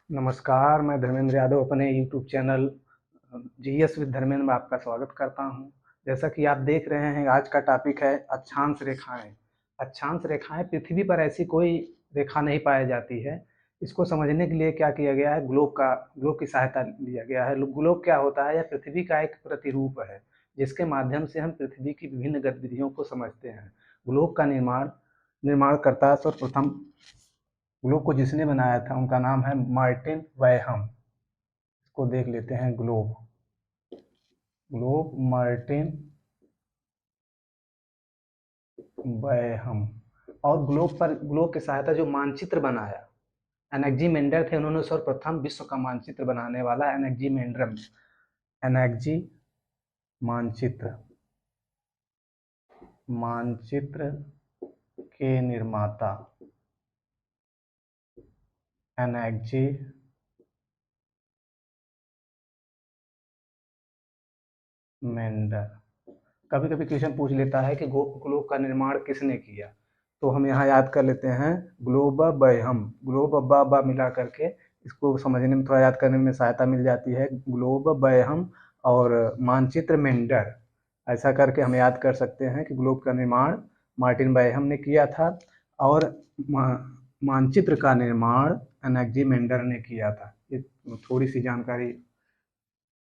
नमस्कार, मैं धर्मेंद्र यादव अपने YouTube channel GS with Dharmendra में आपका स्वागत करता हूं। जैसा कि आप देख रहे हैं, आज का टॉपिक है अक्षांश रेखाएं। अक्षांश रेखाएं, पृथ्वी पर ऐसी कोई रेखा नहीं पाई जाती है। इसको समझने के लिए क्या किया गया है, ग्लोब की सहायता लिया गया है। ग्लोब क्या होता है? यह पृथ्वी का एक प्रतिरूप है, जिसके माध्यम से हम पृथ्वी की विभिन्न गतिविधियों को समझते हैं। ग्लोब का निर्माणकर्ता सर्वप्रथम ग्लोब को जिसने बनाया था, उनका नाम है मार्टिन वैहम। इसको देख लेते हैं। Globe Martin Behaim. और ग्लोब की सहायता जो मानचित्र बनाया, एनेक्जीमेंडर थे। उन्होंने सर्वप्रथम विश्व का मानचित्र बनाने वाला एनेक्जी मानचित्र मानचित्र के निर्माता एनेक्जी मेंडर। कभी कभी क्वेश्चन पूछ लेता है कि ग्लोब का निर्माण किसने किया, तो हम यहाँ याद कर लेते हैं ग्लोब बैहम। ग्लोब बा मिला करके इसको समझने में, थोड़ा याद करने में सहायता मिल जाती है। ग्लोब बैहम और मानचित्र मेंडर, ऐसा करके हम याद कर सकते हैं कि ग्लोब का निर्माण मार्टिन बैहम ने किया था और मानचित्र का निर्माण एनेक्जी मेंडर ने किया था। ये थोड़ी सी जानकारी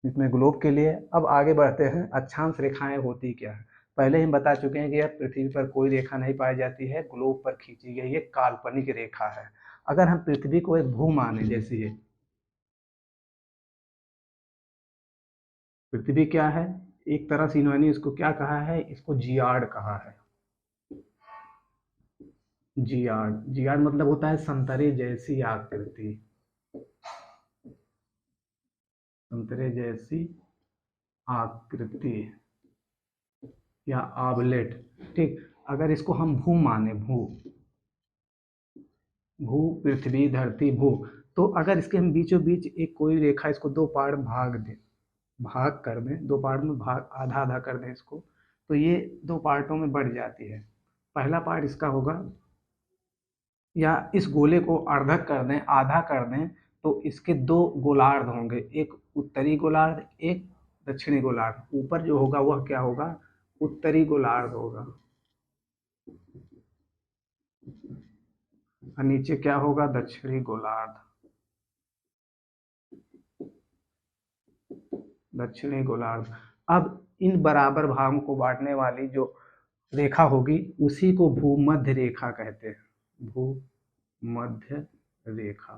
इसमें ग्लोब के लिए। अब आगे बढ़ते हैं, अक्षांश रेखाएं होती क्या है। पहले हम बता चुके हैं कि यह पृथ्वी पर कोई रेखा नहीं पाई जाती है, ग्लोब पर खींची गई ये काल्पनिक रेखा है। अगर हम पृथ्वी को एक भू माने, जैसे ये पृथ्वी क्या है, एक तरह से इन्होंने इसको क्या कहा है, इसको जियाड कहा है। जियाड मतलब होता है संतरे जैसी आकृति, संतरे जैसी आकृति या आबलेट। ठीक, अगर इसको हम भू माने, भू पृथ्वी धरती भू, तो अगर इसके हम बीचों बीच एक कोई रेखा, इसको दो पार्ट भाग कर दें, दो पार्ट में भाग आधा आधा कर दें इसको, तो ये दो पार्टों में बढ़ जाती है। पहला पार्ट इसका होगा, या इस गोले को अर्धक कर दें, आधा कर दें, तो इसके दो गोलार्ध होंगे, एक उत्तरी गोलार्ध, एक दक्षिणी गोलार्ध। ऊपर जो होगा वह क्या होगा, उत्तरी गोलार्ध होगा, और नीचे क्या होगा, दक्षिणी गोलार्ध। दक्षिणी गोलार्ध। अब इन बराबर भागों को बांटने वाली जो रेखा होगी, उसी को भूमध्य रेखा कहते हैं। भूमध्य रेखा।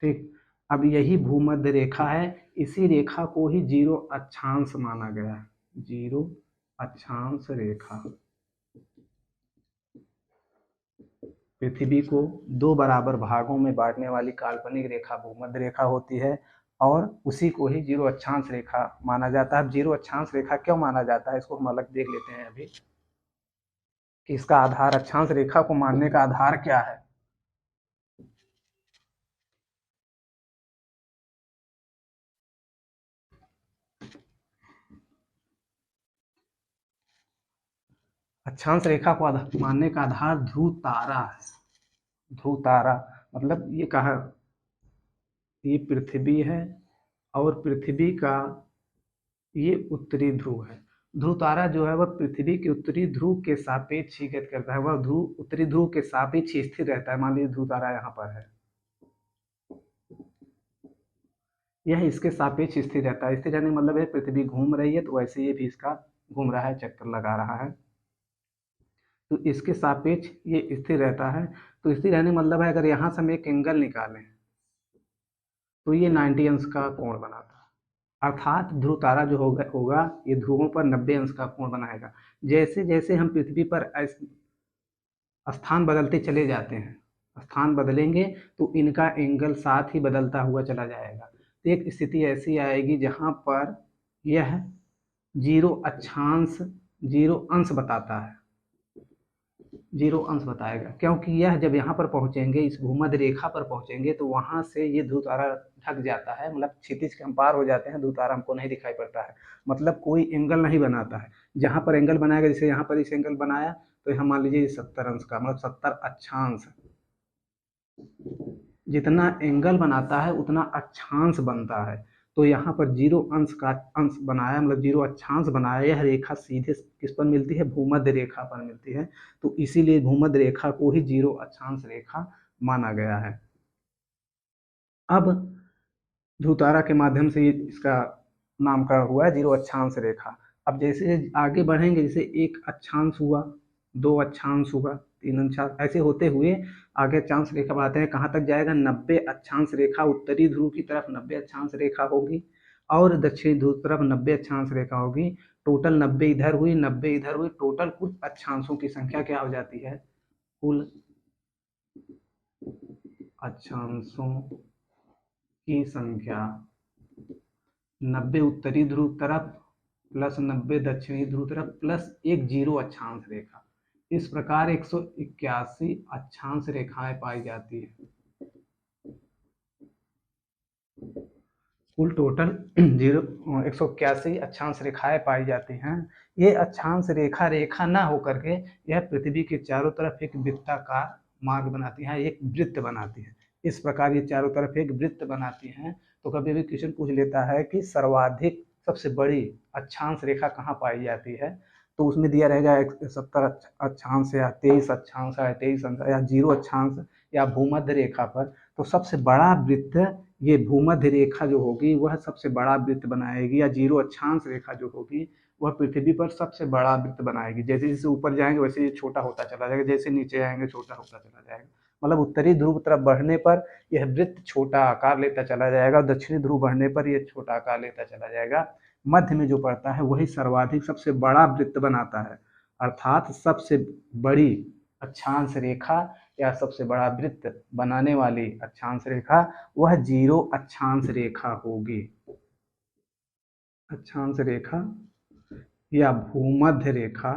ठीक, अब यही भूमध्य रेखा है, इसी रेखा को ही जीरो अक्षांश माना गया है। जीरो अक्षांश रेखा पृथ्वी को दो बराबर भागों में बांटने वाली काल्पनिक रेखा भूमध्य रेखा होती है, और उसी को ही जीरो अक्षांश रेखा माना जाता है। अब जीरो अक्षांश रेखा क्यों माना जाता है, इसको हम अलग देख लेते हैं अभी, कि इसका आधार, अक्षांश रेखा को मानने का आधार क्या है। अक्षांश रेखा को मानने का आधार ध्रुव तारा है। ध्रुव तारा मतलब ये कहा, ये पृथ्वी है और पृथ्वी का ये उत्तरी ध्रुव है। ध्रुव तारा जो है वह पृथ्वी के उत्तरी ध्रुव के सापेक्ष ही गति करता है, वह ध्रुव उत्तरी ध्रुव के सापेक्ष स्थिर रहता है। मान लीजिए ध्रुव तारा यहाँ पर है, यह इसके सापेक्ष स्थिर रहता है। स्थिर रहने का मतलब है पृथ्वी घूम रही है तो वैसे ये भी इसका घूम रहा है, चक्कर लगा रहा है, तो इसके सापेक्ष ये स्थिर रहता है। तो स्थिर रहने का मतलब है, अगर यहाँ से हम एक एंगल निकालें तो ये 90 अंश का कोण बनाता है। अर्थात ध्रुव तारा जो होगा ये ध्रुवों पर 90 अंश का कोण बनाएगा। जैसे जैसे हम पृथ्वी पर स्थान बदलते चले जाते हैं, स्थान बदलेंगे तो इनका एंगल साथ ही बदलता हुआ चला जाएगा। तो एक स्थिति ऐसी आएगी जहाँ पर यह जीरो अक्षांश, जीरो अंश बताता है, जीरो अंश बताएगा, क्योंकि यह जब यहाँ पर पहुँचेंगे, इस भूमध्य रेखा पर पहुँचेंगे, तो वहाँ से ये ध्रुव तारा ढक जाता है, मतलब क्षितिज के हम पार हो जाते हैं, ध्रुव तारा हमको नहीं दिखाई पड़ता है, मतलब कोई एंगल नहीं बनाता है। जहाँ पर एंगल बनाएगा, जैसे यहाँ पर इस एंगल बनाया, तो यहाँ मान लीजिए 70 अंश का, मतलब 70 अक्षांश। जितना एंगल बनाता है उतना अक्षांश बनता है। तो यहाँ पर जीरो अंश का अंश बनाया, मतलब जीरो अक्षांश बनाया। यह रेखा सीधे किस पर मिलती है? भूमध्य रेखा पर मिलती है। तो इसीलिए भूमध्य रेखा को ही जीरो अक्षांश रेखा माना गया है। अब ध्रुवतारा के माध्यम से इसका नामकरण हुआ है जीरो अक्षांश रेखा। अब जैसे आगे बढ़ेंगे, जैसे एक अक्षांश हुआ, दो अक्षांश हुआ, तीन अक्षांश, ऐसे होते हुए आगे अक्षांश रेखा बढ़ाते हैं। कहाँ तक जाएगा? 90 अक्षांश रेखा उत्तरी ध्रुव की तरफ 90 अक्षांश रेखा होगी और दक्षिणी ध्रुव की तरफ 90 अक्षांश रेखा होगी। टोटल 90 इधर हुई, 90 इधर हुई। टोटल कुल अक्षांशों की संख्या क्या हो जाती है? कुल अक्षांशों की संख्या 90 उत्तरी ध्रुव तरफ प्लस 90 दक्षिणी ध्रुव तरफ प्लस एक जीरो अक्षांश रेखा। इस प्रकार 181 अक्षांश रेखाएं पाई जाती है। कुल टोटल 181 अक्षांश रेखाएं पाई जाती हैं। ये अक्षांश रेखा रेखा ना होकर के यह पृथ्वी के चारों तरफ एक वृत्ताकार मार्ग बनाती है, एक वृत्त बनाती है। इस प्रकार ये चारों तरफ एक वृत्त बनाती हैं। तो कभी भी क्वेश्चन पूछ लेता है कि सर्वाधिक सबसे बड़ी अक्षांश रेखा कहाँ पाई जाती है, तो उसमें दिया रहेगा 70 अक्षांश या 23 अक्षांश या 23 अंश या जीरो अक्षांश या भूमध्य रेखा पर। तो सबसे बड़ा वृत्त ये भूमध्य रेखा जो होगी वह सबसे बड़ा वृत्त बनाएगी, या जीरो अक्षांश रेखा जो होगी वह पृथ्वी पर सबसे बड़ा वृत्त बनाएगी। जैसे जैसे ऊपर जाएंगे वैसे ये छोटा होता चला जाएगा, जैसे नीचे आएंगे छोटा होता चला जाएगा। मतलब उत्तरी ध्रुव तरफ बढ़ने पर यह वृत्त छोटा आकार लेता चला जाएगा और दक्षिणी ध्रुव बढ़ने पर यह छोटा आकार लेता चला जाएगा। मध्य में जो पड़ता है वही सर्वाधिक सबसे बड़ा वृत्त बनाता है। अर्थात सबसे बड़ी अक्षांश रेखा या सबसे बड़ा वृत्त बनाने वाली अक्षांश रेखा वह जीरो अक्षांश रेखा होगी। अक्षांश रेखा या भूमध्य रेखा,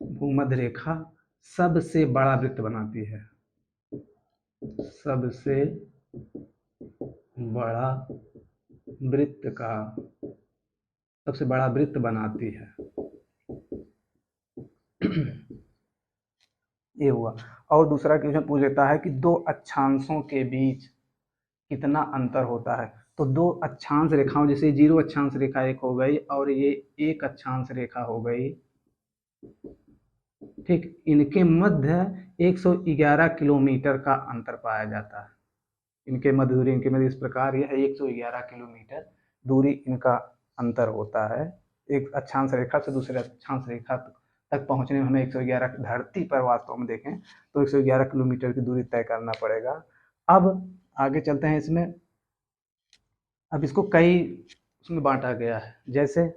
भूमध्य रेखा सबसे बड़ा वृत्त बनाती है, सबसे बड़ा वृत्त का, सबसे बड़ा वृत्त बनाती है। ये हुआ। और दूसरा क्वेश्चन पूछ लेता है कि दो अक्षांशों के बीच कितना अंतर होता है। तो दो अक्षांश रेखाओं, जैसे जीरो अक्षांश रेखा एक हो गई और ये एक अक्षांश रेखा हो गई, ठीक, इनके मध्य 111 किलोमीटर का अंतर पाया जाता है। इनके मध्य दूरी, इनके मध्य इस प्रकार यह 111 किलोमीटर दूरी इनका अंतर होता है। एक अक्षांश रेखा से दूसरे अक्षांश रेखा तक पहुंचने में हमें 111, धरती पर वास्तव में देखें तो 111 किलोमीटर की दूरी तय करना पड़ेगा। अब आगे चलते हैं इसमें। अब इसको कई उसमें बांटा गया है, जैसे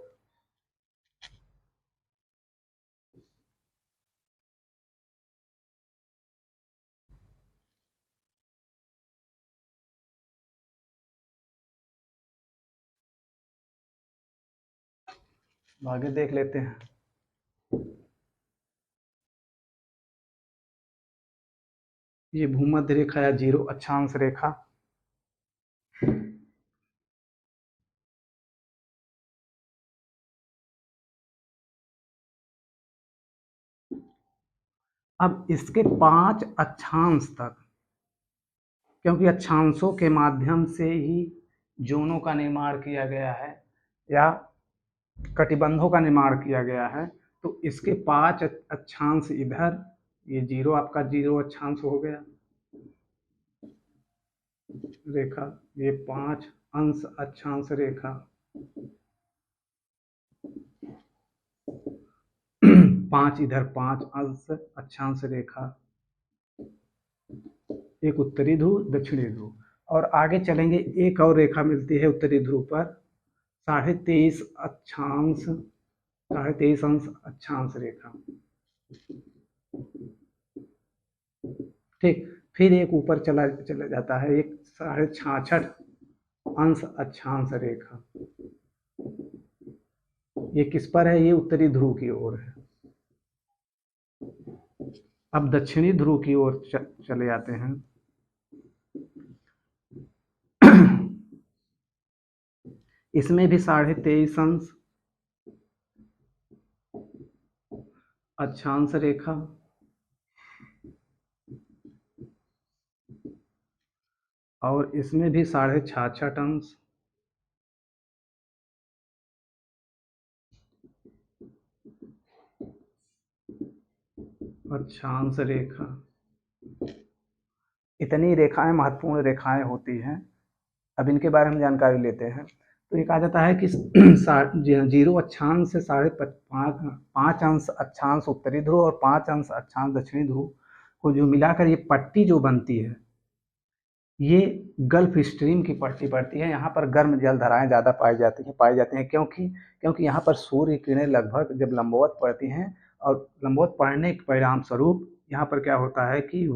आगे देख लेते हैं। ये भूमध्य रेखा या जीरो अक्षांश रेखा, अब इसके 5 अक्षांश तक, क्योंकि अक्षांशों के माध्यम से ही जोनों का निर्माण किया गया है या कटिबंधों का निर्माण किया गया है, तो इसके 5 अक्षांश इधर, ये जीरो आपका जीरो अक्षांश हो गया रेखा, ये 5 अंश अक्षांश रेखा, 5 इधर 5 अंश अक्षांश रेखा, एक उत्तरी ध्रुव दक्षिणी ध्रुव। और आगे चलेंगे, एक और रेखा मिलती है उत्तरी ध्रुव पर 23.5 अक्षांश, 23.5 अंश अक्षांश रेखा, ठीक। फिर एक ऊपर चला चला जाता है एक 66.5 अंश अक्षांश रेखा। ये किस पर है? ये उत्तरी ध्रुव की ओर है। अब दक्षिणी ध्रुव की ओर चले जाते हैं। इसमें भी 23.5 अंश अक्षांश रेखा, और इसमें भी 66.5 अंश। अक्षांश रेखा, इतनी रेखाएं महत्वपूर्ण रेखाएं होती हैं। अब इनके बारे में जानकारी लेते हैं। तो ये कहा जाता है कि 0 अक्षांश से 5.5 अंश अक्षांश उत्तरी ध्रुव और 5 अंश अक्षांश दक्षिणी ध्रुव को जो मिलाकर ये पट्टी जो बनती है, ये गल्फ स्ट्रीम की पट्टी पड़ती है। यहाँ पर गर्म जल धाराएं ज़्यादा पाई जाती हैं क्योंकि यहाँ पर सूर्य की किरणें लगभग जब लंबवत पड़ती हैं, और लंबवत पड़ने के परिणाम स्वरूप यहाँ पर क्या होता है कि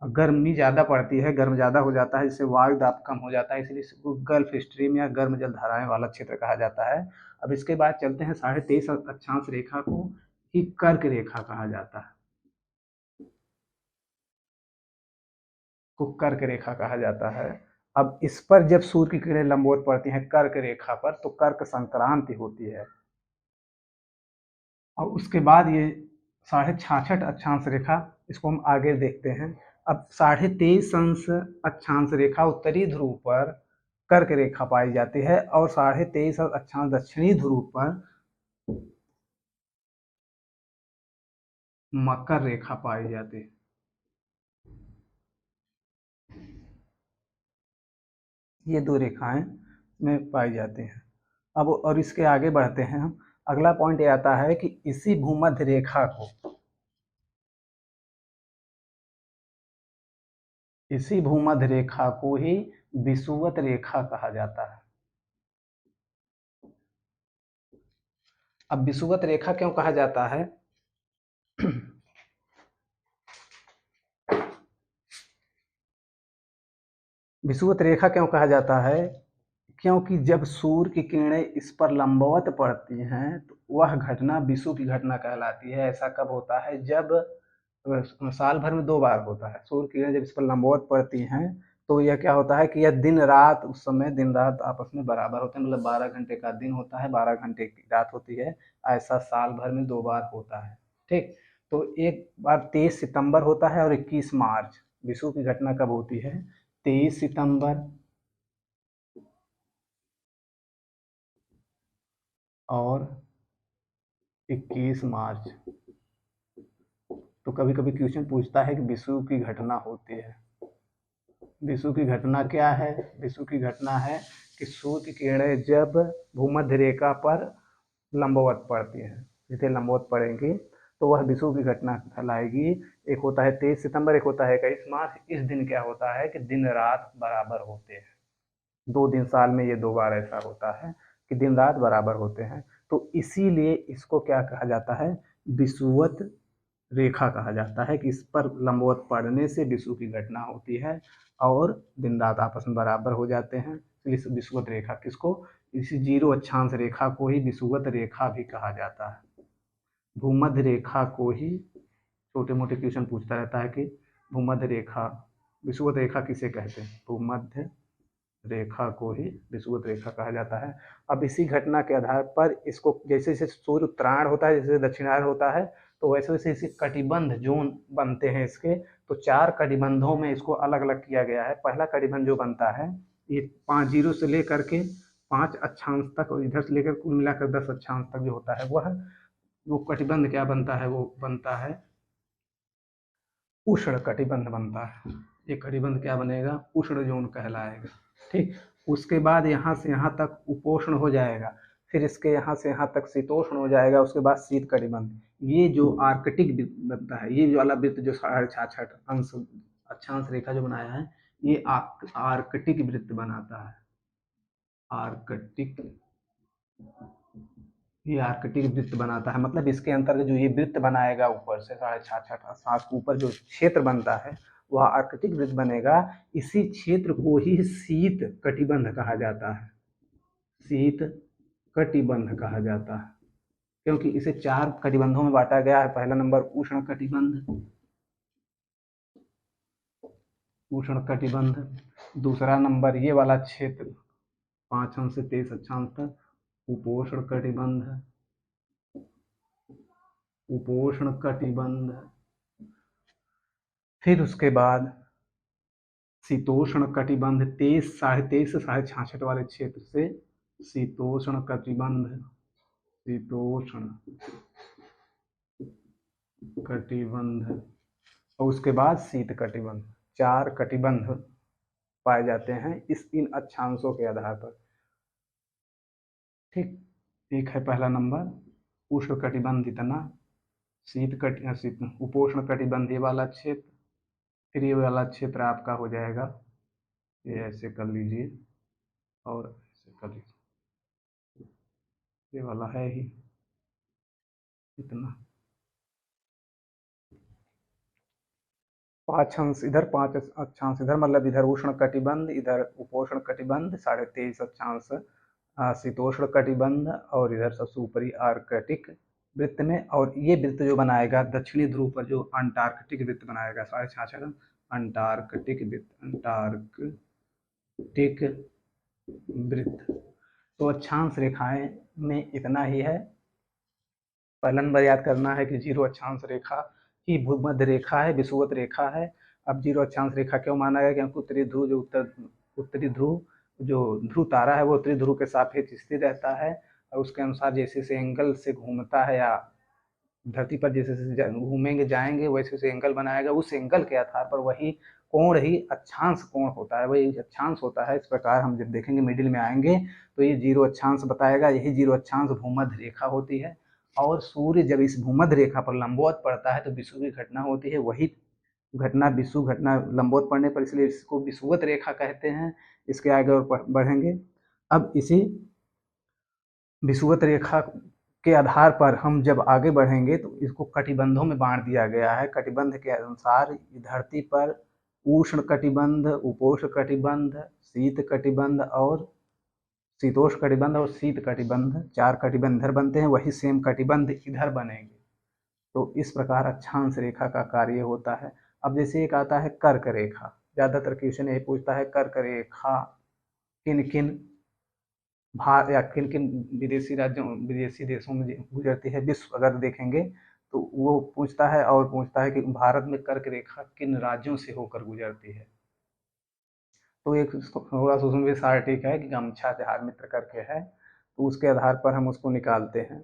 गर्मी ज़्यादा पड़ती है, गर्म ज़्यादा हो जाता है, जिससे वायु दाब कम हो जाता है, इसलिए इसको गल्फ स्ट्रीम या गर्म जल धाराएं वाला क्षेत्र कहा जाता है। अब इसके बाद चलते हैं 23.5 अक्षांश रेखा को ही कर्क रेखा कहा जाता है, को कर्क रेखा कहा जाता है। अब इस पर जब सूर्य की किरणें लंबवत पड़ती हैं कर्क रेखा पर, तो कर्क संक्रांति होती है। और उसके बाद ये 66.5 अक्षांश रेखा, इसको हम आगे देखते हैं। अब 23.5 अंश अक्षांश रेखा उत्तरी ध्रुव पर कर्क रेखा पाई जाती है, और 23.5 अक्षांश दक्षिणी ध्रुव पर मकर रेखा पाई जाती है। ये दो रेखाएं में पाई जाती हैं। अब और इसके आगे बढ़ते हैं हम। अगला पॉइंट ये आता है कि इसी भूमध्य रेखा को, इसी भूमध्य रेखा को ही विषुवत रेखा कहा जाता है। अब विषुवत रेखा क्यों कहा जाता है? विषुवत रेखा क्यों कहा जाता है? क्योंकि जब सूर्य की किरणें इस पर लंबवत पड़ती हैं, तो वह घटना विषुव की घटना कहलाती है। ऐसा कब होता है? जब साल भर में 2 बार होता है। सूर्य की किरणें जब इस पर लंबवत पड़ती हैं, तो यह क्या होता है कि यह दिन रात, उस समय दिन रात आपस में बराबर होते हैं, मतलब 12 घंटे का दिन होता है, 12 घंटे की रात होती है। ऐसा साल भर में 2 बार होता है। ठीक, तो एक बार 23 सितंबर होता है और 21 मार्च। विषुव की घटना कब होती है? 23 सितंबर और 21 मार्च। तो कभी कभी क्वेश्चन पूछता है कि विषुव की घटना होती है। विषुव की घटना क्या है? विषुव की घटना है कि सूर्य की किरणें जब भूमध्य रेखा पर लंबवत पड़ती हैं, जिसे लंबवत पड़ेंगी, तो वह विषुव की घटना कहलाएगी। एक होता है 23 सितंबर, एक होता है 21 मार्च। इस दिन क्या होता है कि दिन रात बराबर होते हैं। 2 दिन साल में ये 2 बार ऐसा होता है कि दिन रात बराबर होते हैं। तो इसीलिए इसको क्या कहा जाता है? विषुवत रेखा कहा जाता है, कि इस पर लंबवत पड़ने से विषुव की घटना होती है और दिन रात आपस में बराबर हो जाते हैं। तो इस विषुवत रेखा किसको, इसी 0 अक्षांश रेखा को ही विषुवत रेखा भी कहा जाता है। भूमध्य रेखा को ही, छोटे मोटे क्वेश्चन पूछता रहता है कि भूमध्य रेखा, विषुवत रेखा किसे कहते हैं? भूमध्य रेखा को ही विषुवत रेखा कहा जाता है। अब इसी घटना के आधार पर इसको, जैसे जैसे सूर्य उत्तरायण होता है, जैसे दक्षिणायन होता है, तो वैसे वैसे इसे कटिबंध जोन बनते हैं इसके। तो 4 कटिबंधों में इसको अलग अलग किया गया है। पहला कटिबंध जो बनता है, ये 5 0 से लेकर के 5 अक्षांश तक, और इधर से लेकर कुल मिलाकर 10 अक्षांश तक जो होता है, वह वो कटिबंध क्या बनता है? वो बनता है उष्ण कटिबंध बनता है। ये कटिबंध क्या बनेगा? उष्ण जोन कहलाएगा। ठीक, उसके बाद यहाँ से यहाँ तक उपोष्ण हो जाएगा, फिर इसके यहाँ से यहाँ तक शीतोष्ण हो जाएगा, उसके बाद शीत कटिबंध। ये जो आर्कटिक बनता है, ये जो वाला वृत्त जो 66.5 अंश अक्षांश रेखा जो बनाया है, ये आर्कटिक वृत्त बनाता है। आर्कटिक, ये आर्कटिक वृत्त बनाता है, मतलब इसके अंतर्गत जो ये वृत्त बनाएगा ऊपर से 66.5 के ऊपर जो क्षेत्र बनता है, वह आर्कटिक वृत्त बनेगा। इसी क्षेत्र को ही शीत कटिबंध कहा जाता है। शीत कटिबंध कहा जाता है, क्योंकि इसे 4 कटिबंधों में बांटा गया है। पहला नंबर उष्ण कटिबंध, उष्ण कटिबंध। दूसरा नंबर ये वाला क्षेत्र 5 अंश से 23 अक्षांश तक, उपोष्ण कटिबंध, उपोष्ण कटिबंध। फिर उसके बाद शीतोष्ण कटिबंध 23, 23.5 से 66 वाले क्षेत्र से शीतोष्ण कटिबंध, शीतोष्ण कटिबंध, और उसके बाद शीत कटिबंध, 4 कटिबंध पाए जाते हैं इस इन अक्षांशों के आधार पर। ठीक, एक है पहला नंबर उष्ण कटिबंध इतना, शीत उपोष्ण कटिबंध ये वाला क्षेत्र, फिर ये वाला क्षेत्र आपका हो जाएगा, ये ऐसे कर लीजिए और ऐसे कर लीजिए, ये वाला है ही इतना, 5 अंश इधर, 5 अक्षांश इधर, मतलब इधर उष्ण कटिबंध, इधर उपोष्ण कटिबंध, 23.5 अक्षांश शीतोष्ण कटिबंध, और इधर सबसे ऊपरी आर्कटिक वृत्त में। और ये वृत्त जो बनाएगा दक्षिणी ध्रुव पर, जो अंटार्कटिक वृत्त बनाएगा 66.5 अंटार्कटिक वृत्त, अंटार्कटिक वृत्त। तो अक्षांश रेखाएं में इतना ही है। पहला नंबर याद करना है कि जीरो अक्षांश रेखा ही भूमध्य रेखा है, विषुवत रेखा है। अब जीरो अक्षांश रेखा क्यों माना गया? क्योंकि उत्तरी ध्रुव जो उत्तरी ध्रुव जो ध्रुव तारा है वो उत्तरी ध्रुव के सापेक्ष स्थिर रहता है, और उसके अनुसार जैसे जैसे एंगल से घूमता है, या धरती पर जैसे जैसे घूमेंगे जाएंगे वैसे वैसे एंगल बनाएगा, उस एंगल के आधार पर वही कोण ही अक्षांश कोण होता है, वही अक्षांश होता है। इस प्रकार हम जब देखेंगे मिडिल में आएंगे तो ये जीरो अक्षांश बताएगा, यही जीरो अक्षांश भूमध्य रेखा होती है। और सूर्य जब इस भूमध्य रेखा पर लंबवत पड़ता है तो विषुव की घटना होती है, वही घटना विषुव घटना लंबवत पड़ने पर, इसलिए इसको विषुवत रेखा कहते हैं। इसके आगे और बढ़ेंगे। अब इसी विषुवत रेखा के आधार पर हम जब आगे बढ़ेंगे तो इसको कटिबंधों में बांट दिया गया है। कटिबंध के अनुसार धरती पर उष्ण कटिबंध, उपोष्ण कटिबंध, शीत कटिबंध और शीतोष्ण कटिबंध और शीत कटिबंध, 4 कटिबंध इधर बनते हैं, वही सेम कटिबंध इधर बनेंगे। तो इस प्रकार अक्षांश रेखा का कार्य होता है। अब जैसे एक आता है कर्क रेखा, ज्यादातर क्वेश्चन यही पूछता है कर्क रेखा किन किन या किन किन विदेशी राज्यों, विदेशी देशों में गुजरती है। विश्व अगर देखेंगे तो वो पूछता है, और पूछता है कि भारत में कर्क रेखा किन राज्यों से होकर गुजरती है। तो एक थोड़ा सा उसमें भी सार्टिक है कि गमछा जहाज मित्र करके है, तो उसके आधार पर हम उसको निकालते हैं।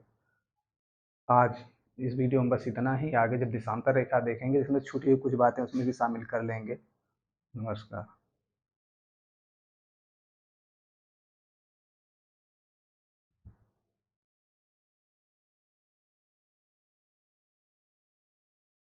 आज इस वीडियो में बस इतना ही। आगे जब देशांतर रेखा देखेंगे इसमें छूटी हुई कुछ बातें उसमें भी शामिल कर लेंगे। नमस्कार।